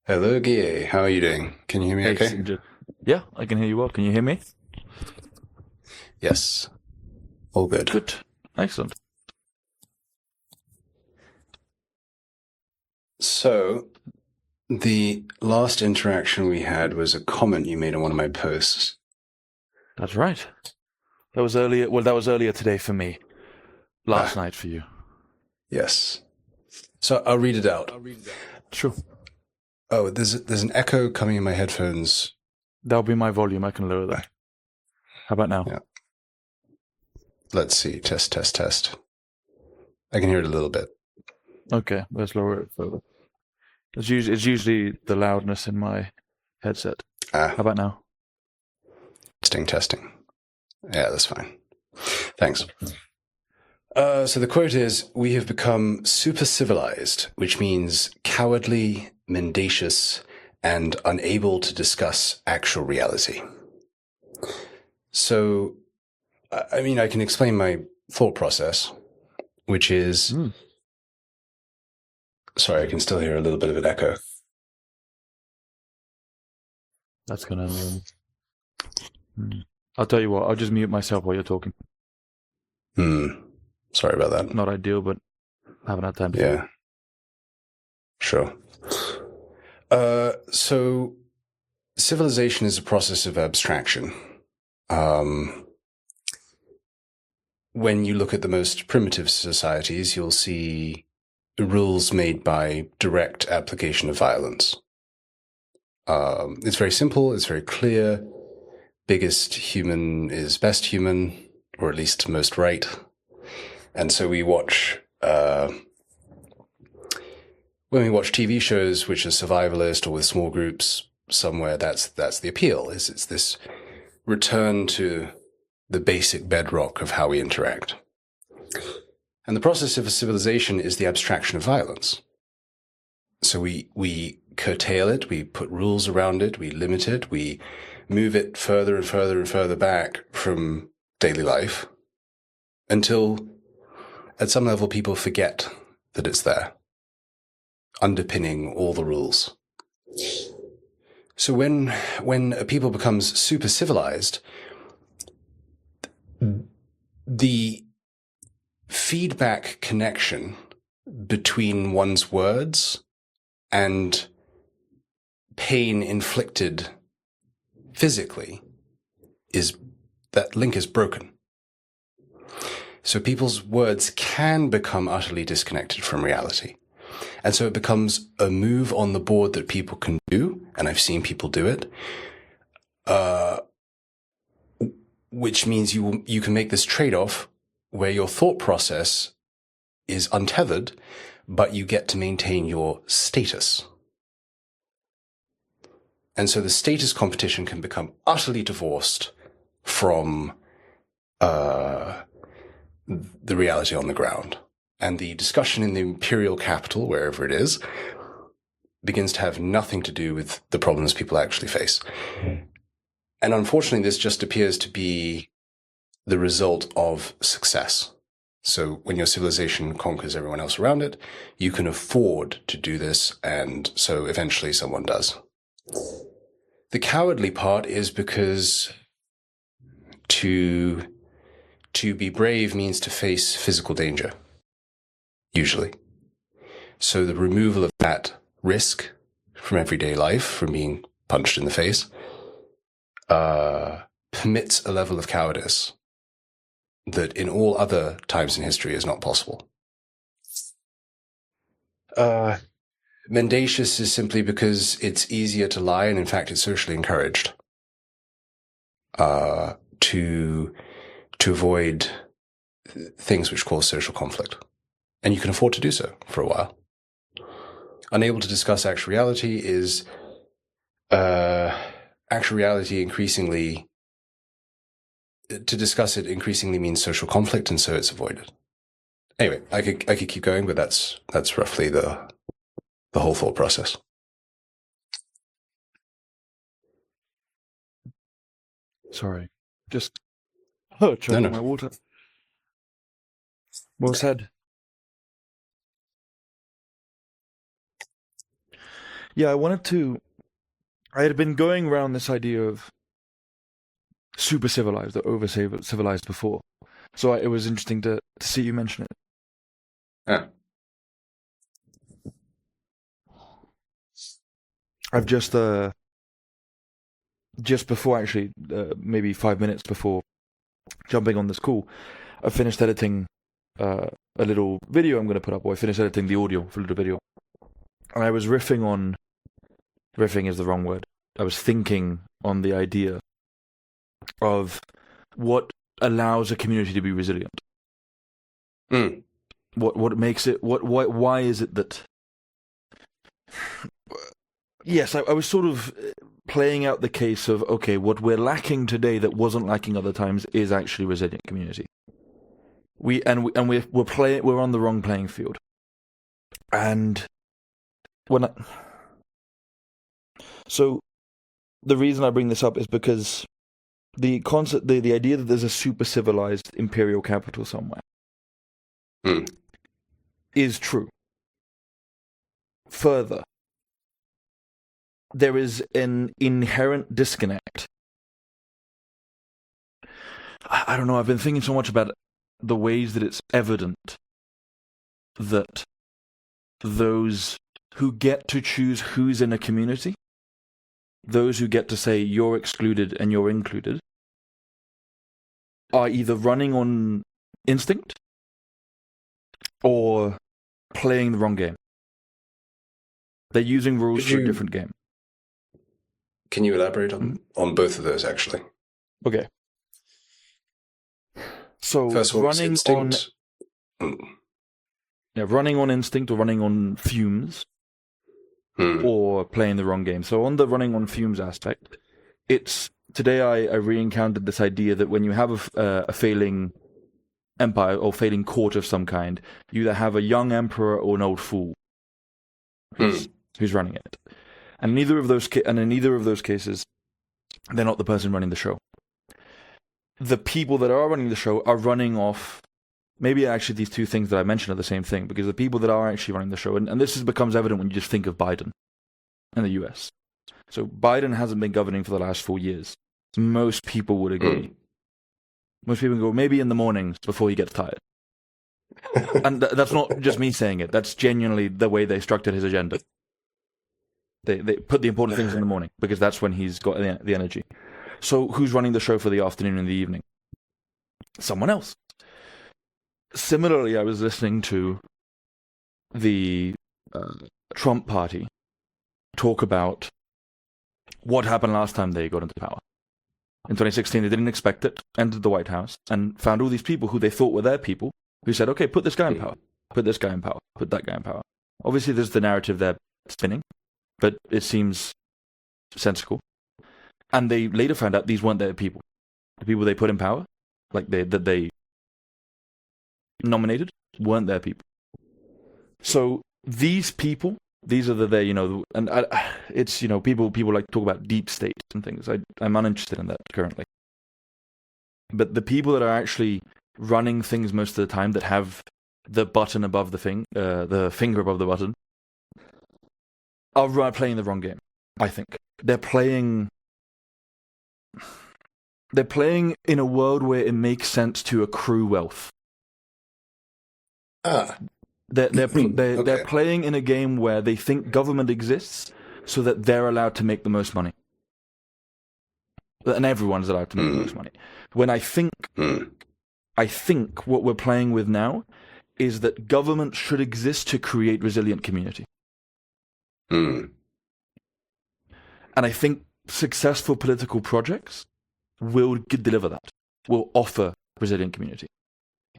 Hello, Guy. How are you doing? Can you hear me Hey, okay? StJohn. Yeah, I can hear you well. Can you hear me? Yes. All good. Good. Excellent. So, the last interaction we had was a comment you made on one of my posts. That's right. That was earlier. Well, that was earlier today for me. Last Ah, night for you. yes. So I'll read it out. Sure. Oh, there's an echo coming in my headphones. That'll be my volume. I can lower that. How about now? Yeah. Let's see. Test, test, test. I can hear it a little bit. Okay, let's lower it further. It's usually the loudness in my headset. Ah, How about now? testing, testing. Yeah, that's fine. Thanks. So the quote is, "We have become super-civilized, which means cowardly, mendacious, and unable to discuss actual reality." So, I mean, I can explain my thought process, which is, sorry, I can still hear a little bit of an echo. That's gonna. I'll tell you what. I'll just mute myself while you're talking. Sorry about that. Not ideal, but I haven't had time to. Yeah, sure. So civilization is a process of abstraction. When you look at the most primitive societies, you'll see rules made by direct application of violence. It's very simple. It's very clear. Biggest human is best human, or at least most right. And so we watch, when we watch TV shows which are survivalist or with small groups somewhere, that's the appeal. It's this return to the basic bedrock of how we interact. And the process of a civilization is the abstraction of violence. So we curtail it, we put rules around it, we limit it, we move it further and further and further back from daily life until at some level people forget that it's there, underpinning all the rules. So when a people becomes super civilized, the feedback connection between one's words and pain inflicted physically that link is broken. So people's words can become utterly disconnected from reality. And so it becomes a move on the board that people can do, and I've seen people do it, which means you can make this trade-off where your thought process is untethered, but you get to maintain your status. And so the status competition can become utterly divorced from the reality on the ground. And the discussion in the imperial capital, wherever it is, begins to have nothing to do with the problems people actually face. And unfortunately, this just appears to be the result of success. So when your civilization conquers everyone else around it, you can afford to do this, and so eventually someone does. The cowardly part is because to be brave means to face physical danger, usually. So the removal of that risk from everyday life, from being punched in the face, permits a level of cowardice that in all other times in history is not possible. Mendacious is simply because it's easier to lie, and in fact it's socially encouraged to avoid things which cause social conflict. And you can afford to do so for a while. Unable to discuss actual reality is actual reality increasingly, to discuss it increasingly means social conflict, and so it's avoided. Anyway, I could keep going, but that's roughly the whole thought process. Sorry. Just No, choking my no. water. Well said. Yeah, I had been going around this idea of super civilized or over civilized before. So it was interesting to see you mention it. Yeah. I've just before, actually, maybe 5 minutes before jumping on this call, I finished editing a little video I'm going to put up, or I finished editing the audio for a little video. And I was riffing is the wrong word. I was thinking on the idea of what allows a community to be resilient. Mm. What makes it, why is it that... Yes, I was sort of playing out the case of, okay, what we're lacking today that wasn't lacking other times is actually resilient community. We're on the wrong playing field. And so the reason I bring this up is because the concept, the idea that there's a super civilized imperial capital somewhere is true. Further, there is an inherent disconnect. I don't know, I've been thinking so much about the ways that it's evident that those who get to choose who's in a community, those who get to say you're excluded and you're included, are either running on instinct or playing the wrong game. They're using rules for a different game. Can you elaborate on both of those, actually? Okay. So first of all, running on instinct or running on fumes or playing the wrong game. So on the running on fumes aspect, today I re-encountered this idea that when you have a failing empire or failing court of some kind, you either have a young emperor or an old fool who's running it. And in either of those cases, they're not the person running the show. The people that are running the show are running off. Maybe actually these two things that I mentioned are the same thing, because the people that are actually running the show, and this becomes evident when you just think of Biden and the US. So Biden hasn't been governing for the last 4 years. Most people would agree. Most people go, maybe in the mornings before he gets tired. And that's not just me saying it. That's genuinely the way they structured his agenda. They put the important things in the morning, because that's when he's got the energy. So who's running the show for the afternoon and the evening? Someone else. Similarly, I was listening to the Trump party talk about what happened last time they got into power. In 2016, they didn't expect it, entered the White House, and found all these people who they thought were their people, who said, okay, put this guy in power, put this guy in power, put that guy in power. Obviously, there's the narrative there spinning, but it seems sensical. And they later found out these weren't their people. The people they put in power, that they nominated, weren't their people. So these people, these are it's, people like to talk about deep state and things. I'm uninterested in that currently. But the people that are actually running things most of the time, that have the button above the finger above the button, are playing the wrong game, I think. They're playing in a world where it makes sense to accrue wealth. They're playing in a game where they think government exists so that they're allowed to make the most money. And everyone's allowed to make the most money. When I think what we're playing with now is that government should exist to create resilient community. And I think successful political projects will deliver that, will offer resilient community.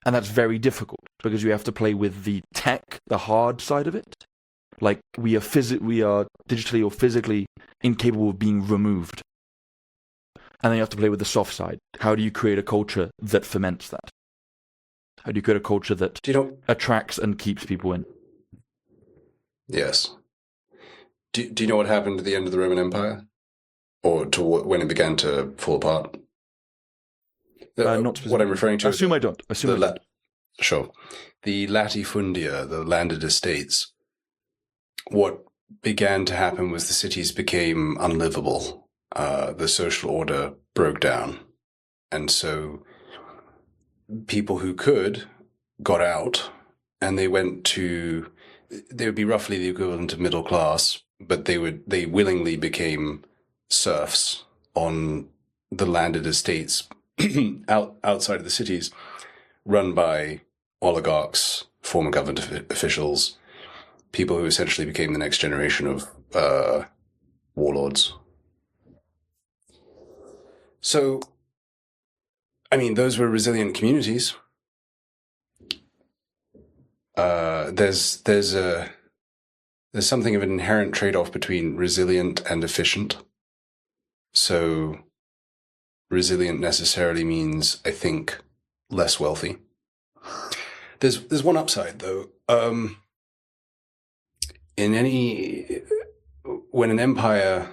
And that's very difficult, because you have to play with the tech, the hard side of it. Like, we are digitally or physically incapable of being removed. And then you have to play with the soft side. How do you create a culture that ferments that? How do you create a culture that attracts and keeps people in? Yes. Do you know what happened at the end of the Roman Empire? Or to when it began to fall apart? What I'm referring to... Assume I don't. Sure. The latifundia, the landed estates, what began to happen was the cities became unlivable. The social order broke down. And so people who could got out, and they would be roughly the equivalent of middle class, but they willingly became serfs on the landed estates outside of the cities, run by oligarchs, former government officials, people who essentially became the next generation of warlords. So, I mean, those were resilient communities. There's something of an inherent trade-off between resilient and efficient. So, resilient necessarily means, I think, less wealthy. There's one upside though. When an empire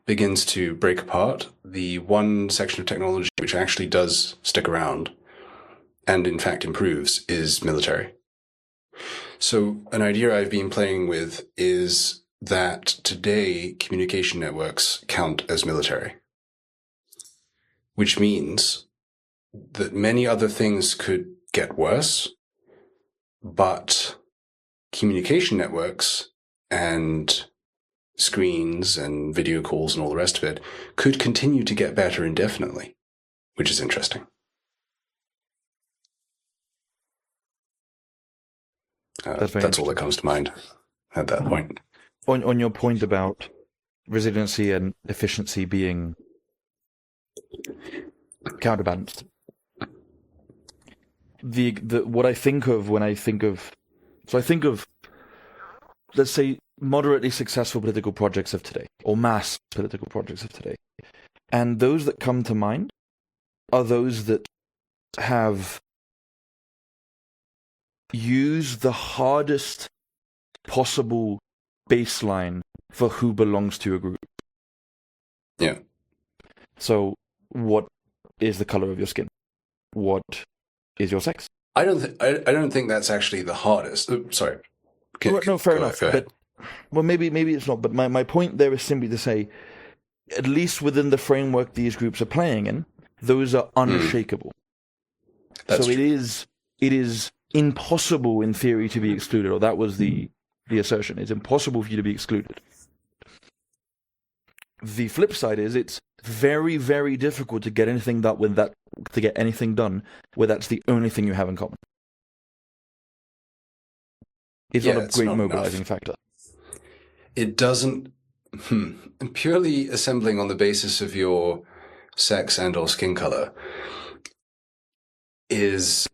begins to break apart, the one section of technology which actually does stick around and in fact improves is military. So an idea I've been playing with is that today communication networks count as military, which means that many other things could get worse, but communication networks and screens and video calls and all the rest of it could continue to get better indefinitely, which is interesting. That's all that comes to mind at that point. On your point about resiliency and efficiency being counterbalanced, what I think of when I think of, let's say, moderately successful political projects of today, or mass political projects of today, and those that come to mind are those that have used the hardest possible baseline for who belongs to a group. Yeah. So, what is the color of your skin? What is your sex? I don't think that's actually the hardest. Sorry. No, fair enough. But maybe it's not. But my point there is simply to say, at least within the framework these groups are playing in, those are unshakable. That's so true. It is impossible in theory to be excluded, or that was the assertion. It's impossible for you to be excluded. The flip side is it's very, very difficult to get anything done where that's the only thing you have in common. It's not a great mobilizing factor. It doesn't. Purely assembling on the basis of your sex and or skin color is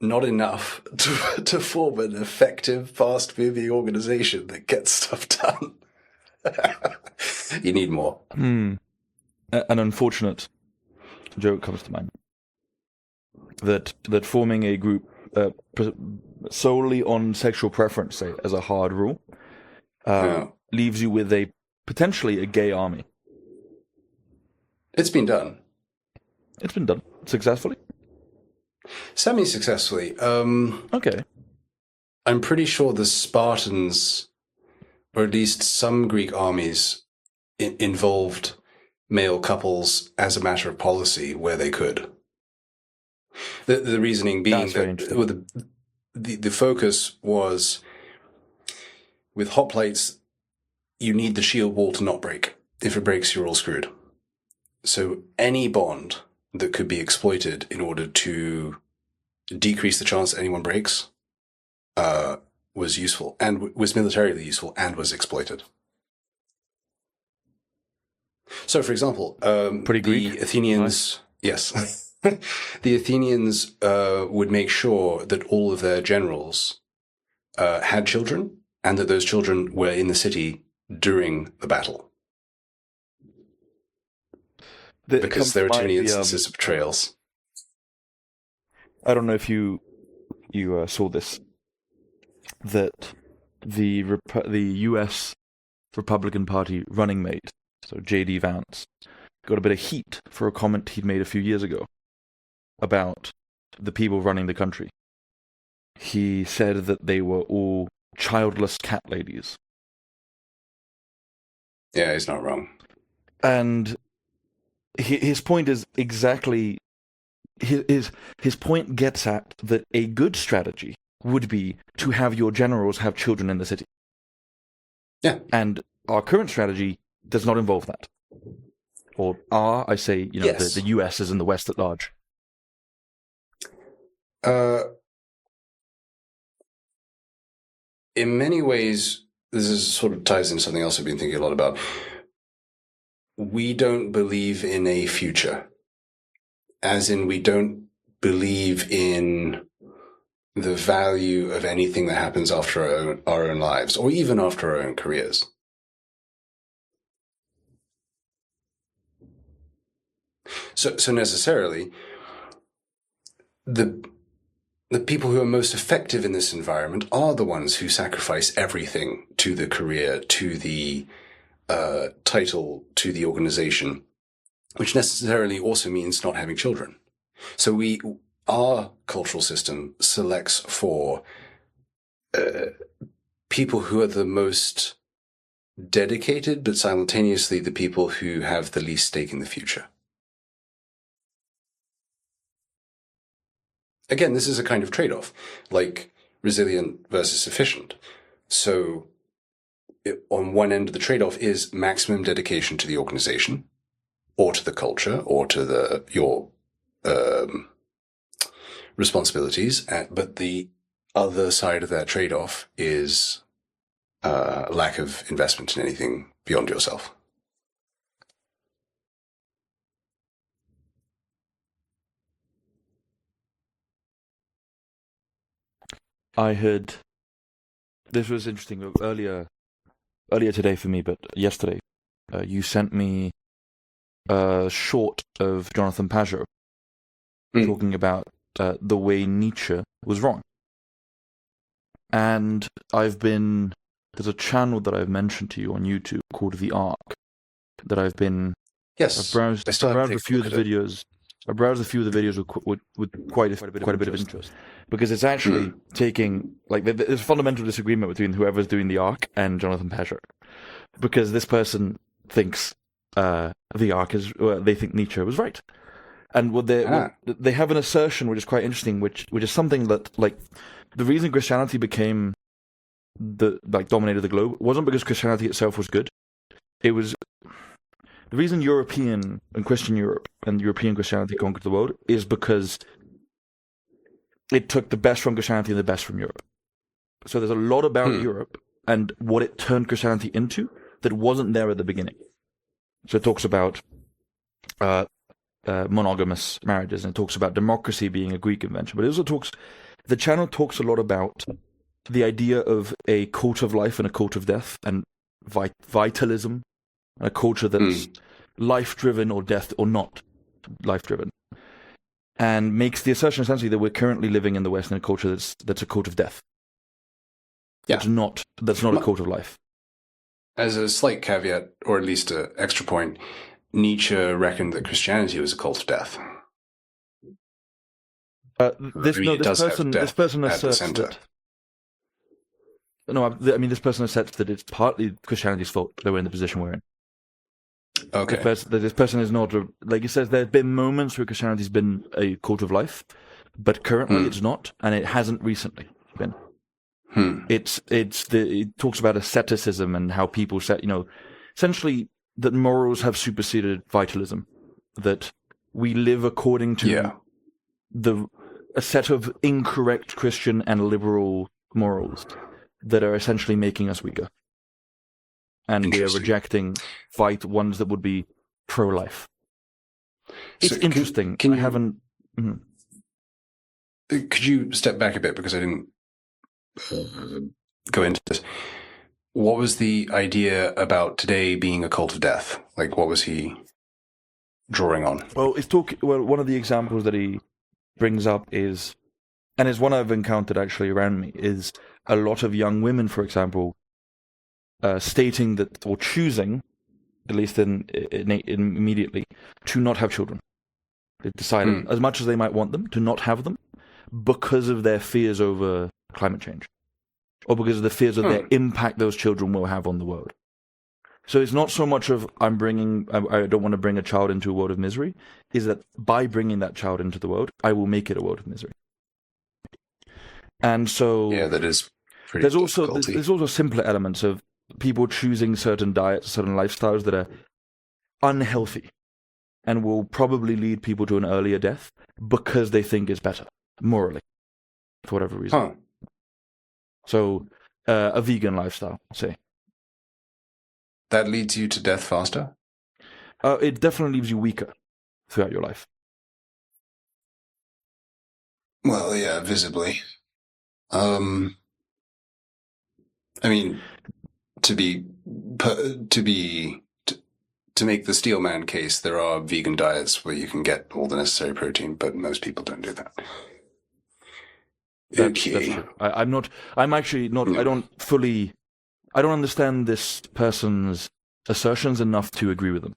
not enough to form an effective, fast-moving organization that gets stuff done. You need more. An unfortunate joke comes to mind. That forming a group solely on sexual preference, say, as a hard rule, leaves you with potentially a gay army. It's been done. It's been done successfully. Semi-successfully. Okay. I'm pretty sure the Spartans, or at least some Greek armies, involved male couples as a matter of policy where they could. The reasoning being that the focus was, with hoplites, you need the shield wall to not break. If it breaks, you're all screwed. So any bond that could be exploited in order to decrease the chance that anyone breaks was useful, and was militarily useful, and was exploited. So, for example, the Athenians... Nice. Yes. The Athenians would make sure that all of their generals had children, and that those children were in the city during the battle. Because there were too many instances of betrayals. I don't know if you saw this, that the U.S. Republican Party running mate, so J.D. Vance, got a bit of heat for a comment he'd made a few years ago about the people running the country. he said that they were all childless cat ladies. Yeah, he's not wrong. And his point is exactly... His point gets at that a good strategy would be to have your generals have children in the city. Yeah. And our current strategy does not involve that. Or I say, yes. the US is in the West at large. In many ways, this sort of ties into something else I've been thinking a lot about. We don't believe in a future. As in, we don't believe in the value of anything that happens after our own lives, or even after our own careers. So necessarily, the people who are most effective in this environment are the ones who sacrifice everything to the career, to the title, to the organization, which necessarily also means not having children. So our cultural system selects for people who are the most dedicated, but simultaneously the people who have the least stake in the future. Again, this is a kind of trade-off, like resilient versus efficient. So on one end of the trade-off is maximum dedication to the organization, or to the culture, or to your responsibilities. But the other side of that trade-off is lack of investment in anything beyond yourself. I heard... This was interesting earlier today for me, but yesterday you sent me a short of Jonathan Pajot talking about the way Nietzsche was wrong. And there's a channel that I've mentioned to you on YouTube called The Arc that I've been... Yes, I've browsed a few of the videos. I browsed a few of the videos with quite a bit of interest, because it's actually taking, like, there's a fundamental disagreement between whoever's doing The Arc and Jonathan Pajot, because this person thinks The Arc is... they think Nietzsche was right. And they have an assertion which is quite interesting, which is something that, like, the reason Christianity became dominated the globe wasn't because Christianity itself was good. It was the reason European and Christian Europe and European Christianity conquered the world is because it took the best from Christianity and the best from Europe. So there's a lot about Europe and what it turned Christianity into that wasn't there at the beginning. So it talks about monogamous marriages, and it talks about democracy being a Greek invention. But it also the channel talks a lot about the idea of a cult of life and a cult of death, and vitalism, and a culture that's life-driven or death or not life-driven, and makes the assertion essentially that we're currently living in the West in a culture that's a cult of death. Yeah. That's not a cult of life. As a slight caveat, or at least an extra point, Nietzsche reckoned that Christianity was a cult of death. This person asserts that... No, I mean, this person asserts that it's partly Christianity's fault that we're in the position we're in. Okay. This person is not... Like he says, there have been moments where Christianity's been a cult of life, but currently it's not, and it hasn't recently been. It talks about asceticism and how people set, essentially that morals have superseded vitalism, that we live according to a set of incorrect Christian and liberal morals that are essentially making us weaker. And we are rejecting ones that would be pro-life. It's interesting. I haven't... Could you step back a bit, because I didn't go into this. What was the idea about today being a cult of death? Like, what was he drawing on? Well, one of the examples that he brings up is, and it's one I've encountered actually around me, is a lot of young women, for example, stating that, or choosing, at least immediately, to not have children. They decided, as much as they might want them, to not have them, because of their fears over climate change, or because of the fears of the impact those children will have on the world. So it's not so much of I don't want to bring a child into a world of misery, is that by bringing that child into the world, I will make it a world of misery. And so that is pretty there's also simpler elements of people choosing certain diets, certain lifestyles that are unhealthy and will probably lead people to an earlier death because they think it's better, morally, for whatever reason. So a vegan lifestyle, say. That leads you to death faster? It definitely leaves you weaker throughout your life. Well, yeah, visibly. I mean, to make the Steelman case, there are vegan diets where you can get all the necessary protein, but most people don't do that. That's true. I'm actually not. No. I don't understand this person's assertions enough to agree with them.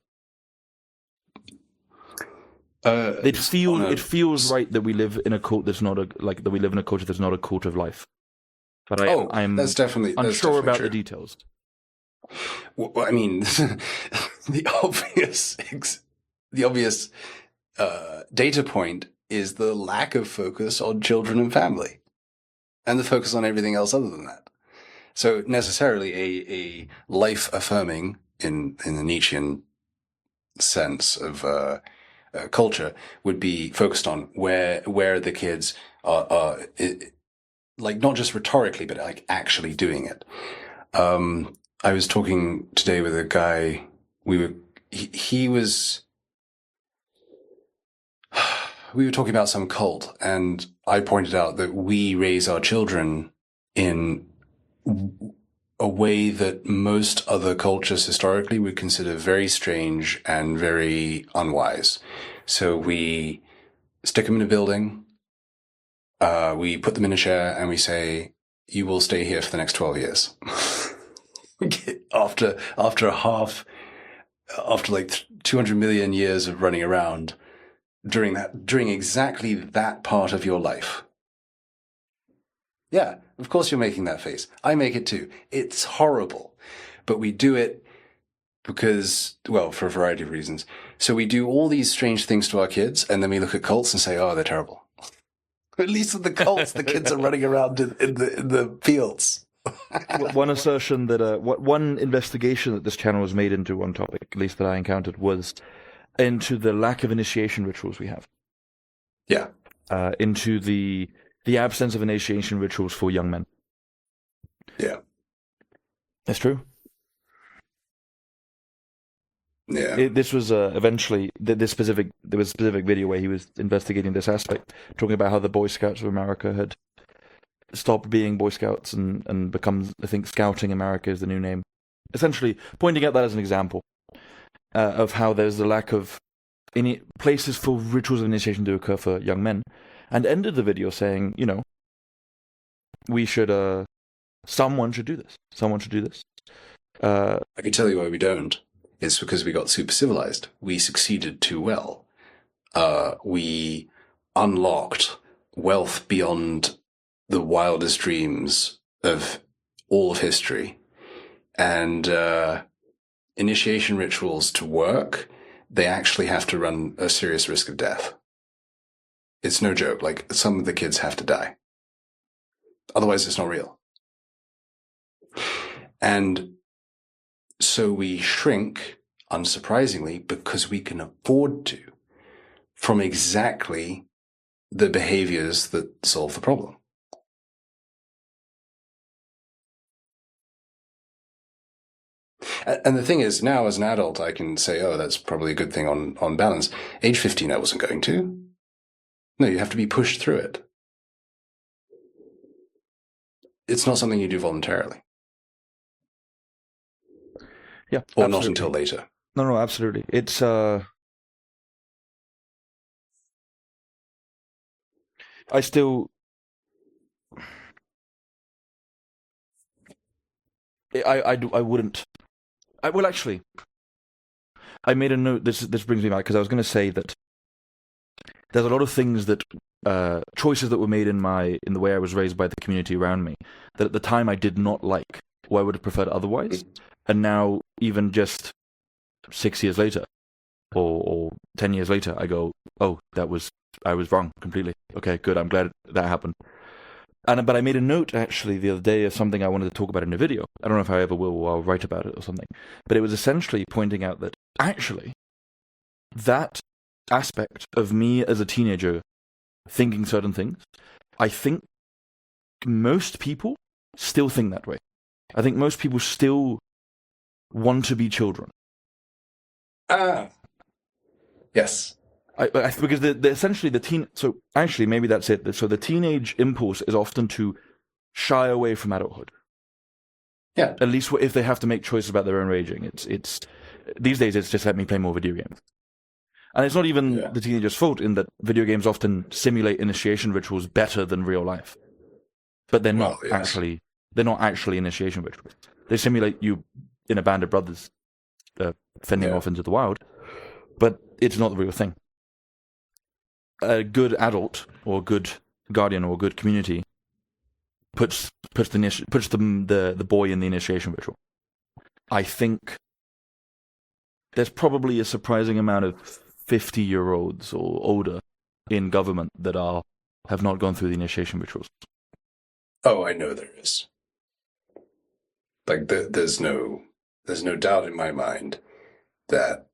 It feels right that we live in a cult that's not that we live in a culture that's not a cult of life. But I'm that's definitely unsure about true. The details. Well, I mean, the obvious data point is the lack of focus on children and family, and the focus on everything else other than that. So necessarily a life-affirming, in the Nietzschean sense of culture, would be focused on where the kids are like not just rhetorically, but like actually doing it. I was talking today with a guy. We were talking about some cult, and I pointed out that we raise our children in a way that most other cultures historically would consider very strange and very unwise. So we stick them in a building, we put them in a chair, and we say, "You will stay here for the next 12 years." After like 200 million years of running around, during exactly that part of your life. Yeah, of course you're making that face. I make it too. It's horrible. But we do it because, well, for a variety of reasons. So we do all these strange things to our kids, and then we look at cults and say, oh, they're terrible. At least with the cults, the kids are running around in the fields. One assertion that one investigation that this channel has made into one topic, at least that I encountered, was into the lack of initiation rituals we have. Yeah. Into the absence of initiation rituals for young men. Yeah. That's true. Yeah. This was eventually there was a specific video where he was investigating this aspect, talking about how the Boy Scouts of America had stopped being Boy Scouts and become, I think, Scouting America is the new name. Essentially, pointing out that as an example of how there's the lack of any places for rituals of initiation to occur for young men, and ended the video saying, we should, someone should do this. Someone should do this. I can tell you why we don't. It's because we got super-civilized. We succeeded too well. We unlocked wealth beyond the wildest dreams of all of history. And initiation rituals to work, they actually have to run a serious risk of death. It's no joke. Like, some of the kids have to die. Otherwise, it's not real. And so we shrink, unsurprisingly, because we can afford to, from exactly the behaviors that solve the problem. And the thing is, now as an adult, I can say, oh, that's probably a good thing on balance. Age 15, I wasn't going to. No, you have to be pushed through it. It's not something you do voluntarily. Yeah, or absolutely. not until later. No, absolutely. It's I still I wouldn't. Well, actually, I made a note. This brings me back because I was going to say that there's a lot of things that choices that were made in the way I was raised by the community around me that at the time I did not like, or I would have preferred otherwise. And now, even just 6 years later, or 10 years later, I go, oh, I was wrong completely. Okay, good. I'm glad that happened. But I made a note, actually, the other day of something I wanted to talk about in a video. I don't know if I ever will, or I'll write about it or something. But it was essentially pointing out that, actually, that aspect of me as a teenager thinking certain things, I think most people still think that way. I think most people still want to be children. Yes. Because essentially the teen. So actually, maybe that's it. So the teenage impulse is often to shy away from adulthood. Yeah. At least if they have to make choices about their own aging, it's these days it's just let me play more video games. And it's not even the teenager's fault in that video games often simulate initiation rituals better than real life. But they're not actually. They're not actually initiation rituals. They simulate you in a band of brothers fending off into the wild, but it's not the real thing. A good adult or good guardian or good community puts the boy in the initiation ritual. I think there's probably a surprising amount of 50-year-olds or older in government that have not gone through the initiation rituals. Oh, I know there is. Like there's no doubt in my mind that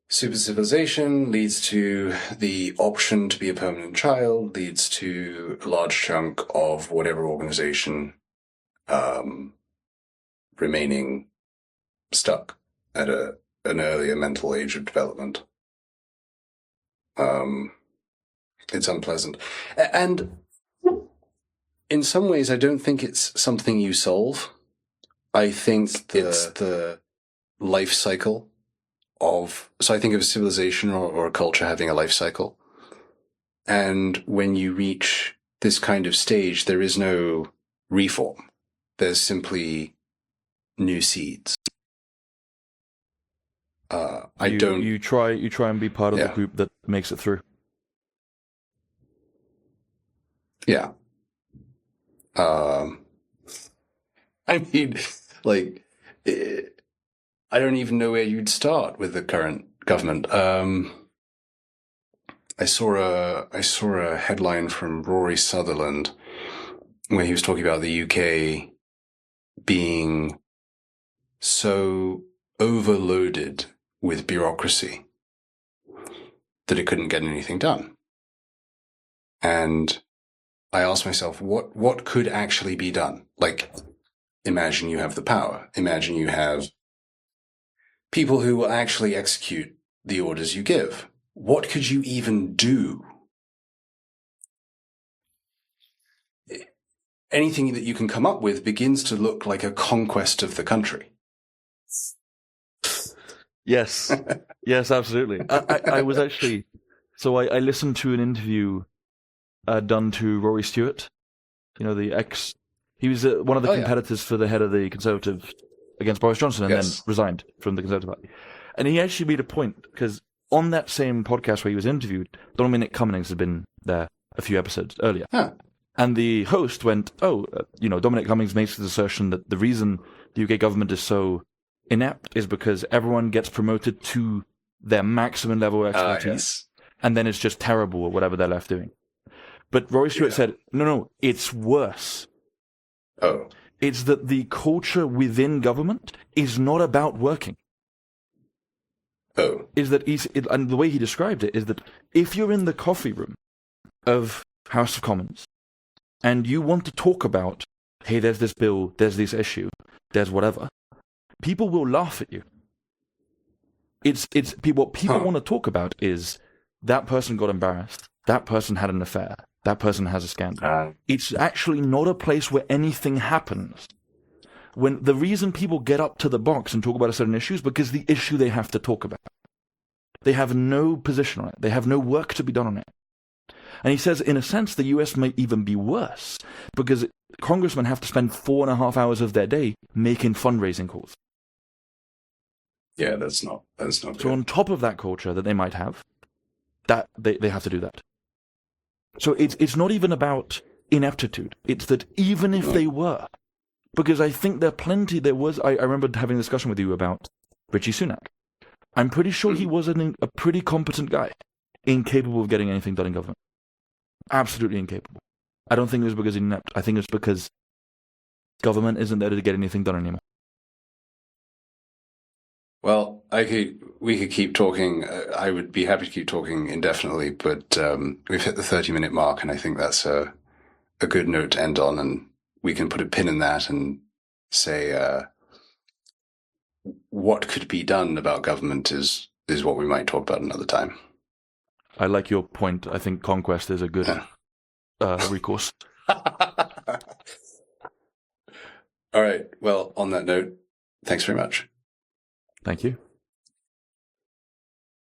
super-civilization leads to the option to be a permanent child, leads to a large chunk of whatever organization remaining stuck at an earlier mental age of development. It's unpleasant. And in some ways, I don't think it's something you solve. I think it's the life cycle so I think of a civilization or a culture having a life cycle. And when you reach this kind of stage, there is no reform. There's simply new seeds. You try and be part of the group that makes it through. Yeah. I mean, like, I don't even know where you'd start with the current government. I saw a headline from Rory Sutherland where he was talking about the UK being so overloaded with bureaucracy that it couldn't get anything done. And I asked myself, what could actually be done? Like, imagine you have the power. Imagine you have people who will actually execute the orders you give. What could you even do? Anything that you can come up with begins to look like a conquest of the country. Yes. Yes, absolutely. I was actually... So I listened to an interview done to Rory Stewart. You know, the ex... He was one of the competitors for the head of the Conservative against Boris Johnson and then resigned from the Conservative Party. And he actually made a point, because on that same podcast where he was interviewed, Dominic Cummings had been there a few episodes earlier. Huh. And the host went, Dominic Cummings makes the assertion that the reason the UK government is so inept is because everyone gets promoted to their maximum level of expertise, and then it's just terrible or whatever they're left doing. But Rory Stewart said, no, it's worse. Oh. It's that the culture within government is not about working. Oh. And the way he described it is that if you're in the coffee room of House of Commons and you want to talk about, hey, there's this bill, there's this issue, there's whatever, people will laugh at you. What people want to talk about is that person got embarrassed, that person had an affair, that person has a scandal. It's actually not a place where anything happens. When the reason people get up to the box and talk about a certain issue is because the issue they have to talk about. They have no position on it. They have no work to be done on it. And he says, in a sense, the US may even be worse because congressmen have to spend 4.5 hours of their day making fundraising calls. Yeah, that's not So good. on top of that culture that they might have, that they have to do that. So it's not even about ineptitude. It's that even if they were, because I think there was, I remember having a discussion with you about Rishi Sunak. I'm pretty sure he was a pretty competent guy, incapable of getting anything done in government. Absolutely incapable. I don't think it was because he's inept. I think it's because government isn't there to get anything done anymore. Well, we could keep talking. I would be happy to keep talking indefinitely, but we've hit the 30-minute mark, and I think that's a good note to end on, and we can put a pin in that and say what could be done about government is what we might talk about another time. I like your point. I think conquest is a good recourse. All right. Well, on that note, thanks very much. Thank you.